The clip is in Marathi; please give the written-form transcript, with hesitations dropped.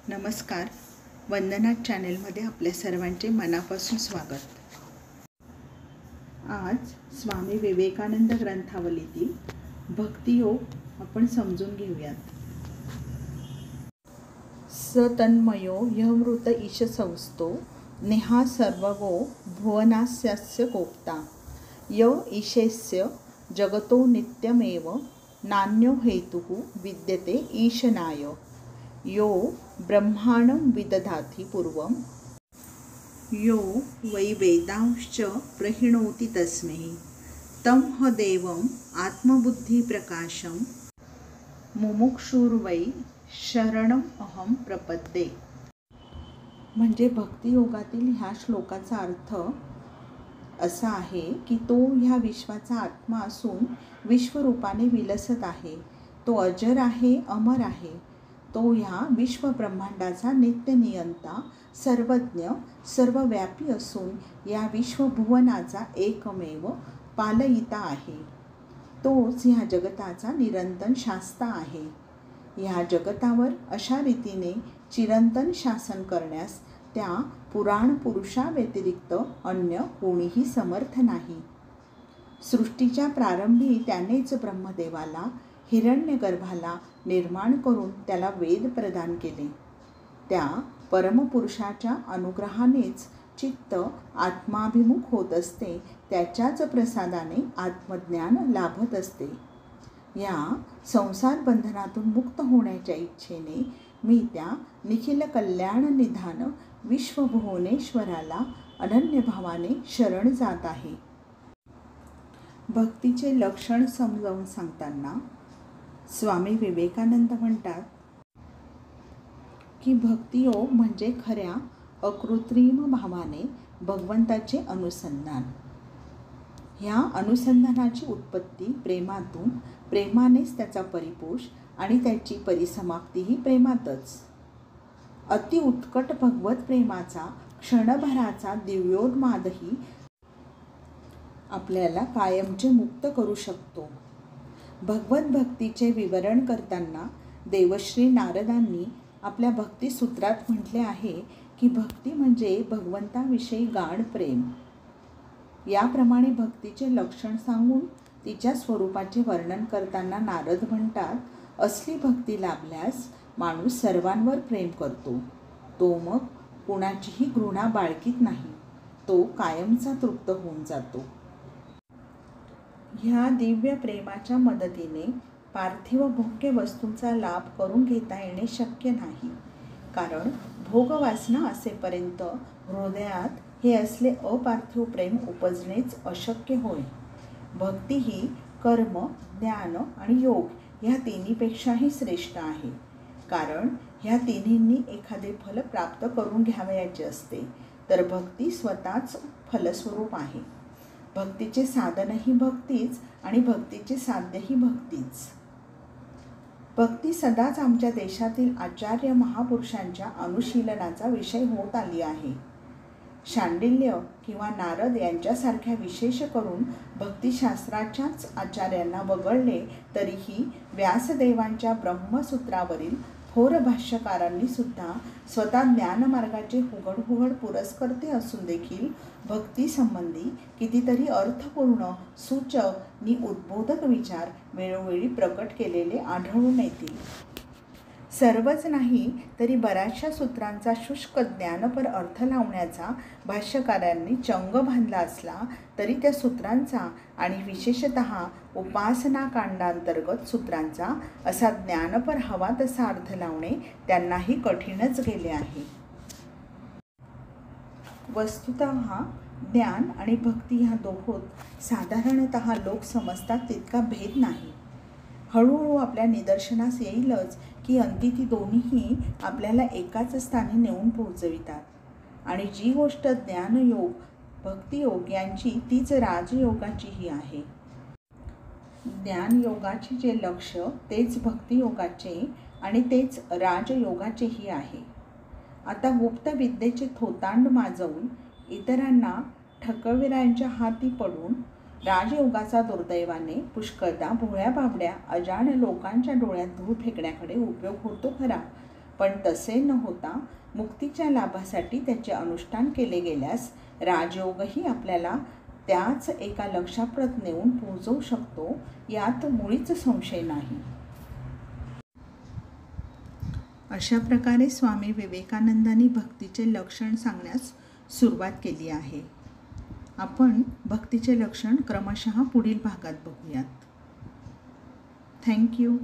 नमस्कार. वंदना चॅनेलमध्ये आपल्या सर्वांचे मनापासून स्वागत. आज स्वामी विवेकानंद ग्रंथावलीतील भक्तियोग आपण समजून घेऊयात. सतन्मयो ह्यमृत ईश संस्थो नेहा सर्वगो भुवनास्यस्य गोप्ता य ईशेस्य जगतो नित्यमेव नान्यो हेतुः विद्यते ईशनाय यो ब्रह्माणं विदधाति पूर्वं यो वै वेदांश्च प्रहिणोति तस्मै तं ह देवम् आत्मबुद्धिप्रकाशं मुमुक्षुर्वै शरणम् अहं प्रपद्ये. म्हणजे भक्तियोगातील ह्या श्लोकाचा अर्थ असा आहे की तो ह्या विश्वाचा आत्मा असून विश्वरूपाने विलसत आहे. तो अजर आहे, अमर आहे. तो ह्या विश्वब्रह्मांडाचा नित्यनियंता, सर्वज्ञ, सर्वव्यापी असून या विश्वभुवनाचा एकमेव पालयिता आहे. तोच ह्या जगताचा निरंतर शास्ता आहे. ह्या जगतावर अशा रीतीने चिरंतन शासन करण्यास त्या पुराण पुरुषाव्यतिरिक्त अन्य कोणीही समर्थ नाही. सृष्टीच्या प्रारंभी त्यानेच ब्रह्मदेवाला, हिरण्यगर्भाला निर्माण करून त्याला वेद प्रदान केले. त्या परमपुरुषाच्या अनुग्रहानेच चित्त आत्माभिमुख होत असते. त्याच्याच प्रसादाने आत्मज्ञान लाभत असते. या संसार बंधनातून मुक्त होण्याच्या इच्छेने मी त्या निखिल कल्याण निधान विश्वभुवनेश्वराला अनन्यभावाने शरण जात आहे. भक्तीचे लक्षण समजावून सांगताना स्वामी विवेकानंद म्हणतात की भक्तियोग म्हणजे खऱ्या अकृत्रिम भावाने भगवंताचे अनुसंधान. ह्या अनुसंधानाची उत्पत्ती प्रेमातून, प्रेमानेच त्याचा परिपोष आणि त्याची परिसमाप्तीही प्रेमातच. अतिउत्कट भगवत प्रेमाचा क्षणभराचा दिव्योन्मादही आपल्याला कायमचे मुक्त करू शकतो. भगवत भक्तीचे विवरण करताना देवश्री नारदांनी आपल्या भक्तिसूत्रात म्हटले आहे की भक्ती म्हणजे भगवंताविषयी गाढ प्रेम. याप्रमाणे भक्तीचे लक्षण सांगून तिच्या स्वरूपाचे वर्णन करताना नारद म्हणतात, असली भक्ती लाभल्यास माणूस सर्वांवर प्रेम करतो. तो मग कुणाचीही घृणा बाळगीत नाही. तो कायमचा तृप्त होऊन जातो. ह्या दिव्य प्रेमाच्या मदतीने पार्थिव भोग्य वस्तूंचा लाभ करून घेता येणे शक्य नाही. कारण भोगवासना असेपर्यंत हृदयात हे असले अपार्थिव प्रेम उपजणेच अशक्य होय. भक्ती ही कर्म, ज्ञान आणि योग ह्या तिन्हीपेक्षाही श्रेष्ठ आहे. कारण ह्या तिन्हींनी एखादे फल प्राप्त करून घ्यावयाचे असते, तर भक्ती स्वतःच फलस्वरूप आहे. भक्तीचे साधनही भक्तीच आणि भक्तीचे साध्यही भक्तीच. भक्ती सदाच आमच्या देशातील आचार्य महापुरुषांच्या अनुशीलनाचा विषय होत आली आहे. शांडिल्य किंवा नारद यांच्यासारख्या विशेष करून भक्तिशास्त्राच्याच आचार्यांना वगळले तरीही व्यासदेवांच्या ब्रह्मसूत्रावरील थोर भाष्यकारांनी सुद्धा स्वतः ज्ञानमार्गाचे हुगड पुरस्कर्ते असून देखील भक्तीसंबंधी कितीतरी अर्थपूर्ण, सूचक नि उद्बोधक विचार वेळोवेळी प्रकट केलेले आढळून येतील. सर्वच नाही तरी बऱ्याचशा सूत्रांचा शुष्क ज्ञानपर अर्थ लावण्याचा भाष्यकारांनी चंग बांधला असला तरी त्या सूत्रांचा आणि विशेषतः उपासना कांडांतर्गत सूत्रांचा असा ज्ञानपर हवा तसा अर्थ लावणे त्यांनाही कठीणच गेले आहे. वस्तुतः ज्ञान आणि भक्ती ह्या दोहोत साधारणतः लोक समजतात तितका भेद नाही. हळूहळू आपल्या निदर्शनास येईलच की अंती ती दोन्हीही आपल्याला एकाच स्थानी नेऊन पोहोचवितात. आणि जी गोष्ट ज्ञानयोग, भक्तियोग यांची तीच राजयोगाचीही आहे. ज्ञानयोगाचे जे लक्ष तेच भक्तियोगाचे आणि तेच राजयोगाचेही आहे. आता गुप्त विद्येचे थोतांड माजवून इतरांना ठकविरायांच्या हाती पडून राजयोगाचा दुर्दैवाने पुष्कळदा भोळ्या बाबड्या अजाण लोकांच्या डोळ्यात धूळ फेकण्याकडे उपयोग होतो खरा, पण तसे न होता मुक्तीच्या लाभासाठी त्याचे अनुष्ठान केले गेल्यास राजयोगही आपल्याला त्याच एका लक्ष्याप्रत नेऊन पोहोचवू शकतो, यात मुळीच संशय नाही. अशा प्रकारे स्वामी विवेकानंदांनी भक्तीचे लक्षण सांगण्यास सुरुवात केली आहे. आपण भक्तीचे लक्षण क्रमशः पुढील भागात बघूयात. थँक्यू.